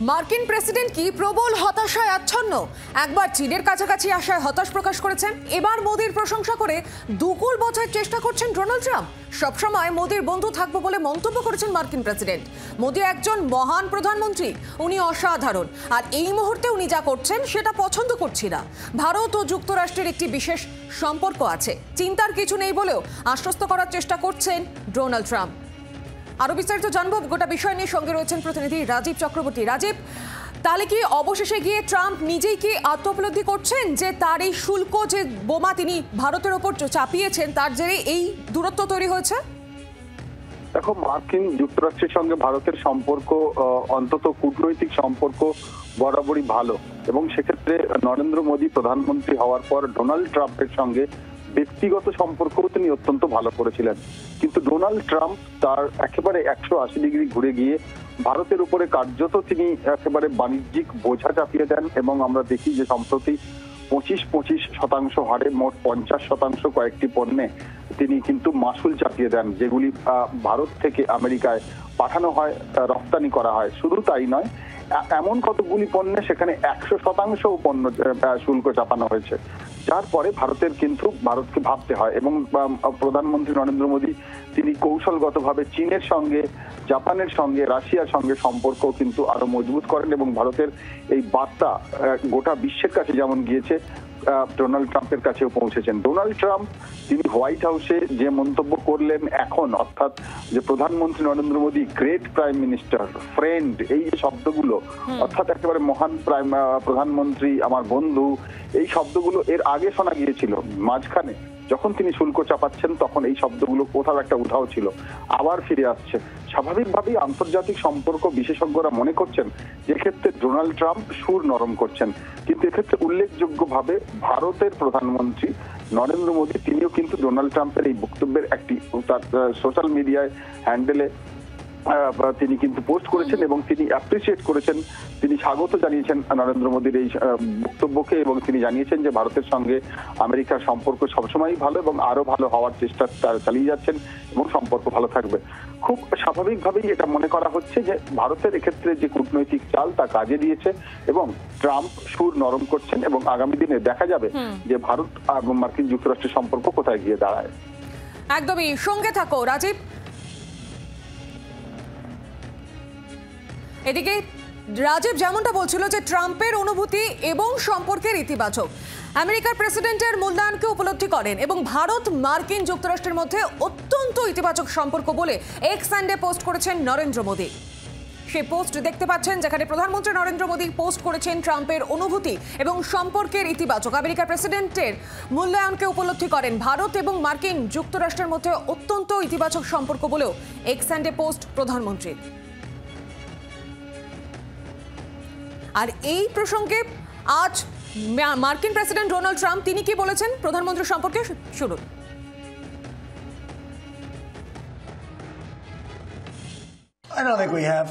মার্কিন প্রেসিডেন্ট কি প্রবল হতাশায় আচ্ছন্ন। একবার চীনের কাছাকাছি আসায় হতাশ প্রকাশ করেছেন, এবার মোদির প্রশংসা করে দুকুল বোঝার চেষ্টা করছেন ডোনাল্ড ট্রাম্প। সবসময় মোদির বন্ধু থাকবো বলে মন্তব্য করেছেন মার্কিন প্রেসিডেন্ট। মোদি একজন মহান প্রধানমন্ত্রী, উনি অসাধারণ, আর এই মুহূর্তে উনি যা করছেন সেটা পছন্দ করছি না। ভারত ও যুক্তরাষ্ট্রের একটি বিশেষ সম্পর্ক আছে, চিন্তার কিছু নেই বলেও আশ্বস্ত করার চেষ্টা করছেন ডোনাল্ড ট্রাম্প। আরো বিস্তারিত জানবো গোটা বিষয় নিয়ে, সঙ্গে রয়েছেন প্রতিনিধি রাজীব চক্রবর্তী। রাজীব, তাহলে কি অবশেষে গিয়ে ট্রাম্প নিজেই কি আত্মোপলব্ধি করছেন যে তার এই শুল্ক যে বোমা তিনি ভারতের ওপর চাপিয়েছেন তার জেরে এই দূরত্ব তৈরি হয়েছে? দেখো, মার্কিন যুক্তরাষ্ট্রের সঙ্গে ভারতের সম্পর্ক, অন্তত কূটনৈতিক সম্পর্ক বরাবরই ভালো, এবং সেক্ষেত্রে নরেন্দ্র মোদী প্রধানমন্ত্রী হওয়ার পর ডোনাল্ড ট্রাম্পের সঙ্গে ব্যক্তিগত সম্পর্কও তিনি অত্যন্ত ভালো করেছিলেন। কিন্তু ডোনাল্ড ট্রাম্প তার একেবারে 180 ডিগ্রি ঘুরে গিয়ে ভারতের উপরে কার্যত তিনি একেবারে বাণিজ্যিক বোঝা চাপিয়ে দেন, এবং আমরা দেখি যে সম্প্রতি 25% হারে মোট 50% কয়েকটি পণ্যে তিনি কিন্তু মাসুল চাপিয়ে দেন, যেগুলি ভারত থেকে আমেরিকায় পাঠানো হয়, রপ্তানি করা হয়। শুধু তাই নয়, এমন কতগুলি পণ্যে সেখানে 100% পণ্য শুল্ক চাপানো হয়েছে, যার পরে ভারতকে ভাবতে হয়। এবং প্রধানমন্ত্রী নরেন্দ্র মোদী তিনি কৌশলগতভাবে চীনের সঙ্গে, জাপানের সঙ্গে, রাশিয়ার সঙ্গে সম্পর্ক কিন্তু আরো মজবুত করেন, এবং ভারতের এই বার্তা গোটা বিশ্বের কাছে যেমন গিয়েছে, ডোনাল্ড ট্রাম্পের কাছেও পৌঁছেছেন। ডোনাল্ড ট্রাম্প তিনি হোয়াইট হাউসে যে মন্তব্য করলেন এখন, অর্থাৎ যে প্রধানমন্ত্রী Narendra Modi great prime minister, friend, এই যে শব্দগুলো, অর্থাৎ একেবারে মহান প্রধানমন্ত্রী, আমার বন্ধু, এই শব্দগুলো এর আগে শোনা গিয়েছিল। মাঝখানে যখন তিনি শুল্ক চাপাচ্ছেন তখন এই শব্দগুলো কোথাও একটা উধাও ছিল, আবার ফিরে আসছে। স্বাভাবিকভাবেই আন্তর্জাতিক সম্পর্ক বিশেষজ্ঞরা মনে করছেন যে ক্ষেত্রে ডোনাল্ড ট্রাম্প সুর নরম করছেন, কিন্তু এক্ষেত্রে উল্লেখযোগ্যভাবে ভারতের প্রধানমন্ত্রী নরেন্দ্র মোদী তিনিও কিন্তু ডোনাল্ড ট্রাম্পের এই বক্তব্যের একটি তার সোশ্যাল মিডিয়ায় হ্যান্ডেলে তিনি কিন্তু পোস্ট করেছেন, এবং তিনি অ্যাপ্রিসিয়েট করেছেন, তিনি স্বাগত জানিয়েছেন নরেন্দ্র মোদীর এই বক্তব্যকে, এবং তিনি জানিয়েছেন যে ভারতের সঙ্গে আমেরিকার সম্পর্ক সবসময়ই ভালো এবং আরো ভালো হওয়ার চেষ্টা তারা চালিয়ে যাচ্ছেন, এবং সম্পর্ক ভালো থাকবে। খুব স্বাভাবিকভাবেই এটা মনে করা হচ্ছে যে ভারতের এক্ষেত্রে যে কূটনৈতিক চাল তা কাজে দিয়েছে, এবং ট্রাম্প সুর নরম করছেন, এবং আগামী দিনে দেখা যাবে যে ভারত এবং মার্কিন যুক্তরাষ্ট্রের সম্পর্ক কোথায় গিয়ে দাঁড়ায়। একদমই, সঙ্গে থাকো রাজীব। এদিকে রাজীব যেমনটা বলছিল যে ট্রাম্পের অনুভূতি এবং সম্পর্কের ইতিবাচক, আমেরিকার প্রেসিডেন্টের মূল্যায়নকে উপলব্ধি করেন, এবং ভারত মার্কিন যুক্তরাষ্ট্রের মধ্যে অত্যন্ত ইতিবাচক সম্পর্ক বলে এক্স হ্যান্ডে পোস্ট করেছেন নরেন্দ্র মোদী। সেই পোস্ট দেখতে পাচ্ছেন, যেখানে প্রধানমন্ত্রী নরেন্দ্র মোদী পোস্ট করেছেন ট্রাম্পের অনুভূতি এবং সম্পর্কের ইতিবাচক, আমেরিকার প্রেসিডেন্টের মূল্যায়নকে উপলব্ধি করেন, ভারত এবং মার্কিন যুক্তরাষ্ট্রের মধ্যে অত্যন্ত ইতিবাচক সম্পর্ক বলেও এক্স হ্যান্ডে পোস্ট প্রধানমন্ত্রীর। আর এই প্রসঙ্গে আজ মার্কিন প্রেসিডেন্ট ডোনাল্ড ট্রাম্প তিনি কি বলেছেন প্রধানমন্ত্রী সম্পর্কে শুনুন। I don't think we have.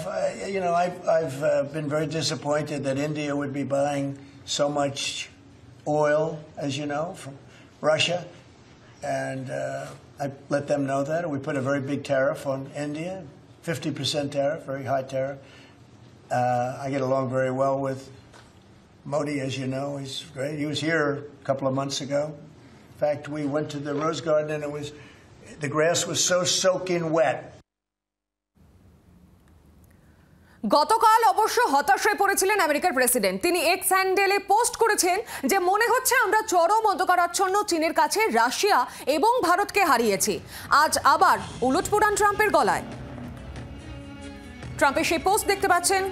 I've been very disappointed that India would be buying so much oil, as you know, from Russia, and I let them know that. We put a very big tariff on India, 50% tariff, very high tariff. I get along very well with Modi, as you know. He's great. He was here a couple of months ago. In fact, we went to the Rose Garden, and the grass was so soaking wet. গতকাল অবশ্য হতাশ হয়ে পড়েছিলেন আমেরিকার president. তিনি x হ্যান্ডেলে post করেছেন যে মনে হচ্ছে আমরা চরম অন্ধকারাচ্ছন্ন চীনের কাছে রাশিয়া এবং ভারতকে হারিয়েছি। আজ আবার উলটপুরান ট্রাম্পের গলায়। ট্রাম্পের সেই পোস্ট দেখতে পাচ্ছেন,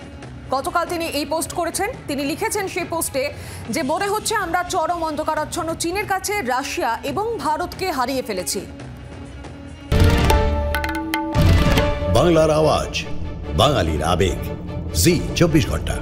গতকাল তিনি এই পোস্ট করেছেন। তিনি লিখেছেন সেই পোস্টে যে মনে হচ্ছে আমরা চরম অন্ধকারাচ্ছন্ন চীনের কাছে রাশিয়া এবং ভারতকে হারিয়ে ফেলেছি। বাংলার আওয়াজ, বাঙালির আবেগ, জি 24 ঘন্টা।